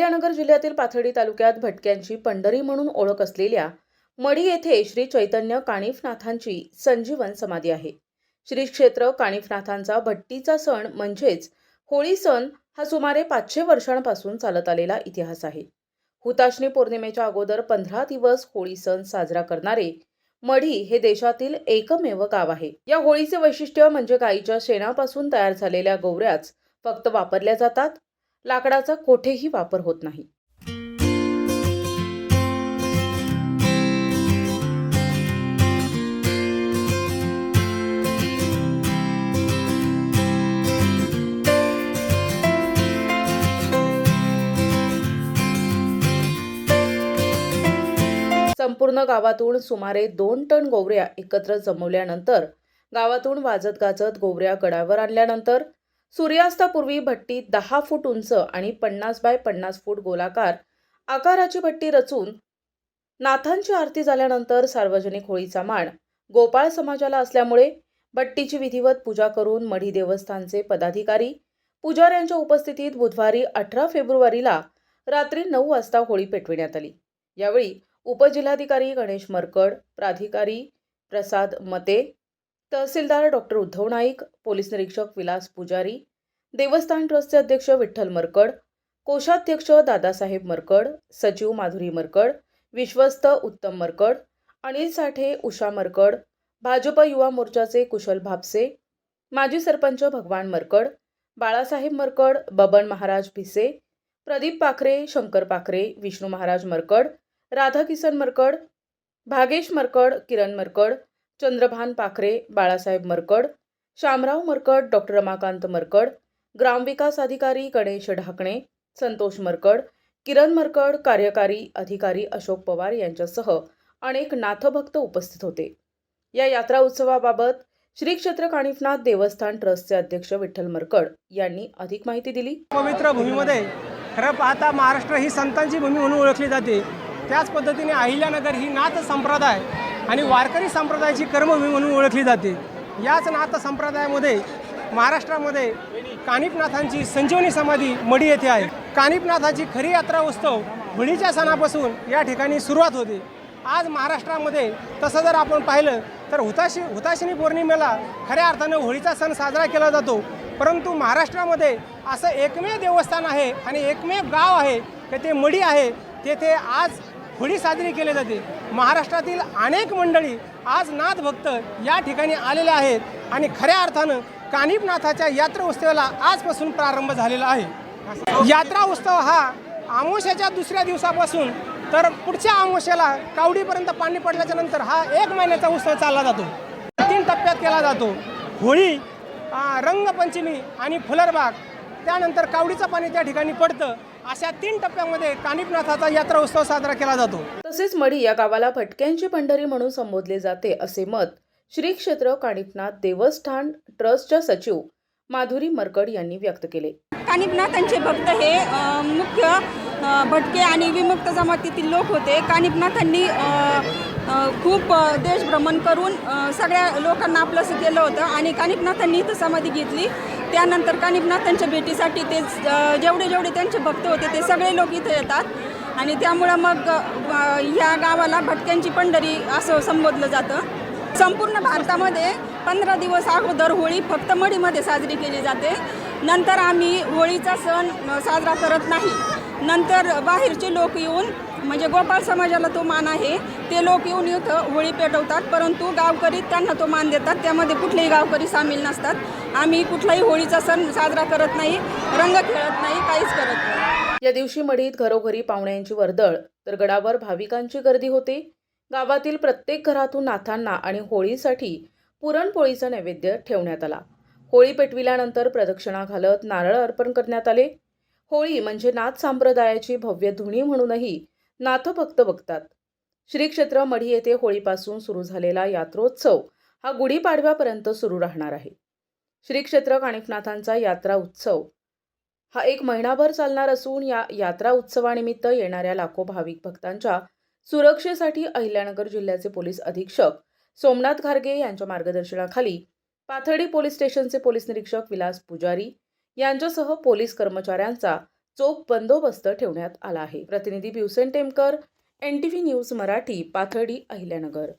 अहिल्यानगर जिल्ह्यातील पाथर्डी तालुक्यात भटक्यांची पंढरी म्हणून ओळख असलेल्या मढी येथे श्री चैतन्य कानिफनाथांची संजीवन समाधी आहे. श्री क्षेत्र कानिफनाथांचा भट्टीचा सण म्हणजेच होळी सण हा सुमारे 500 वर्षांपासून चालत आलेला इतिहास आहे. हुताशनी पौर्णिमेच्या अगोदर 15 दिवस होळी सण साजरा करणारे मढी हे देशातील एकमेव गाव आहे. या होळीचे वैशिष्ट्य म्हणजे गाईच्या शेणापासून तयार झालेल्या गोवऱ्याच फक्त वापरल्या जातात. लाकडाचा कोठेही वापर होत नाही. संपूर्ण गावातून सुमारे 2 टन गोवऱ्या एकत्र जमवल्यानंतर गावातून वाजत गाजत गोवऱ्या गडावर आणल्यानंतर सूर्यास्तापूर्वी भट्टी 10 फूट उंच आणि 50 बाय 50 फूट गोलाकार आकाराची भट्टी रचून नाथांची आरती झाल्यानंतर सार्वजनिक होळीचा मान गोपाळ समाजाला असल्यामुळे भट्टीची विधिवत पूजा करून मढी देवस्थानचे पदाधिकारी पुजाऱ्यांच्या उपस्थितीत बुधवारी 18 फेब्रुवारीला रात्री 9 वाजता होळी पेटविण्यात आली. यावेळी उपजिल्हाधिकारी गणेश मरकड, प्राधिकारी प्रसाद मते, तहसीलदार डॉक्टर उद्धव नाईक, पोलीस निरीक्षक विलास पुजारी, देवस्थान ट्रस्टचे अध्यक्ष विठ्ठल मरकड, कोषाध्यक्ष दादासाहेब मरकड, सचिव माधुरी मरकड, विश्वस्त उत्तम मरकड, अनिल साठे, उषा मरकड, भाजप युवा मोर्चाचे कुशल भापसे, माजी सरपंच भगवान मरकड, बाळासाहेब मरकड, बबन महाराज भिसे, प्रदीप पाखरे, शंकर पाखरे, विष्णू महाराज मरकड, राधाकिसन मरकड, भागेश मरकड, किरण मरकड, चंद्रभान पाखरे, बाळासाहेब मरकड, शामराव मरकड, डॉक्टर रमाकांत मरकड, ग्रामविकास अधिकारी गणेश ढाकणे, संतोष मरकड, किरण मरकड, कार्यकारी अधिकारी अशोक पवार यांच्यासह अनेक नाथभक्त उपस्थित होते. या यात्रा उत्सवाबाबत श्री क्षेत्र कानिफनाथ देवस्थान ट्रस्टचे अध्यक्ष विठ्ठल मरकड यांनी अधिक माहिती दिली. पवित्र भूमीमध्ये खरं पाहता महाराष्ट्र ही संतांची भूमी म्हणून ओळखली जाते. त्याच पद्धतीने अहिल्यानगर ही नाथ संप्रदाय आणि वारकरी संप्रदायाची कर्मभूमी म्हणून ओळखली जाते. याच नाथ संप्रदायामध्ये महाराष्ट्रामध्ये कानिफनाथांची संजीवनी समाधी मढी येथे आहे. कानिफनाथाची खरी यात्रा उत्सव होळीच्या सणापासून या ठिकाणी सुरुवात होते. आज महाराष्ट्रामध्ये तसं जर आपण पाहिलं तर हुताशनी पौर्णिमेला खऱ्या अर्थानं होळीचा सण साजरा केला जातो. परंतु महाराष्ट्रामध्ये असं एकमेव देवस्थान आहे आणि एकमेव गाव आहे की ते मढी आहे. तेथे आज होळी साजरी केली जाते. महाराष्ट्रातील अनेक मंडळी आज नाथ भक्त या ठिकाणी आलेले आहेत आणि खऱ्या अर्थानं कानिफनाथाच्या यात्रा उत्सवाला आजपासून प्रारंभ झालेला आहे. यात्रा उत्सव हा अमावस्येच्या दुसऱ्या दिवसापासून तर पुढच्या अमावस्येला कावडीपर्यंत पाणी पडल्याच्या नंतर हा 1 महिन्याचा उत्सव चालला जातो. 3 टप्प्यात केला जातो. होळी, रंगपंचमी आणि फुलरबाग, त्यानंतर कावडीचं पाणी त्या ठिकाणी पडतं. अशा 3 टप्प्यामध्ये कानिफनाथाचा यात्रा उत्सव साजरा केला जातो. तसेच मढी या गावाला भटक्यांची पंढरी म्हणून संबोधले जाते असे मत श्री क्षेत्र कानिफनाथ देवस्थान ट्रस्टच्या सचिव माधुरी मरकड यांनी व्यक्त केले. कानिफनाथांचे भक्त हे मुख्य भटके आणि विमुक्त जमातीतील लोक होते. कानिफनाथांनी खूप देश भ्रमण करून सगळ्या लोकांना आपलंसं केलं होतं आणि कानिफनाथांनी इथं समाधी घेतली. त्यानंतर कानिफनाथांच्या भेटीसाठी ते जेवढे त्यांचे भक्त होते ते सगळे लोक इथं येतात आणि त्यामुळं मग ह्या गावाला भटक्यांची पंढरी असं संबोधलं जातं. संपूर्ण भारतामध्ये 15 दिवस अगोदर होळी फक्त मढीमध्ये साजरी केली जाते. नंतर आम्ही होळीचा सण साजरा करत नाही. नंतर बाहेरचे लोक येऊन म्हणजे गोपाळ समाजाला तो मान आहे ते लोक येऊन इथं होळी पेटवतात. परंतु गावकरी त्यांना तो मान देतात. त्यामध्ये कुठलेही गावकरी सामील नसतात. आम्ही कुठलाही होळीचा सण साजरा करत नाही, रंग खेळत नाही, काहीच करत नाही. या दिवशी मढीत घरोघरी पाहुण्यांची वर्दळ तर गडावर भाविकांची गर्दी होते. गावातील प्रत्येक घरातून नाथांना आणि होळीसाठी पुरणपोळीचा नैवेद्य ठेवण्यात आला. होळी पेटविल्यानंतर प्रदक्षिणा घालत नारळ अर्पण करण्यात आले. होळी म्हणजे नाथ संप्रदायाची भव्य धुणी म्हणूनही नाथभक्त बघतात. श्री क्षेत्र मढी येथे होळीपासून सुरू झालेला यात्रोत्सव हा गुढीपाडव्यापर्यंत सुरू राहणार आहे. श्री क्षेत्र कानिफनाथांचा यात्रा उत्सव हा 1 महिनाभर चालणार असून या यात्रा उत्सवानिमित्त येणाऱ्या लाखो भाविक भक्तांच्या सुरक्षेसाठी अहिल्यानगर जिल्ह्याचे पोलीस अधीक्षक सोमनाथ घारगे यांच्या मार्गदर्शनाखाली पाथर्डी पोलीस स्टेशनचे पोलीस निरीक्षक विलास पुजारी यांच्यासह पोलीस कर्मचाऱ्यांचा चोख बंदोबस्त ठेवण्यात आला आहे. प्रतिनिधी ब्युसेन टेमकर, NTV न्यूज मराठी, पाथर्डी, अहिल्यानगर.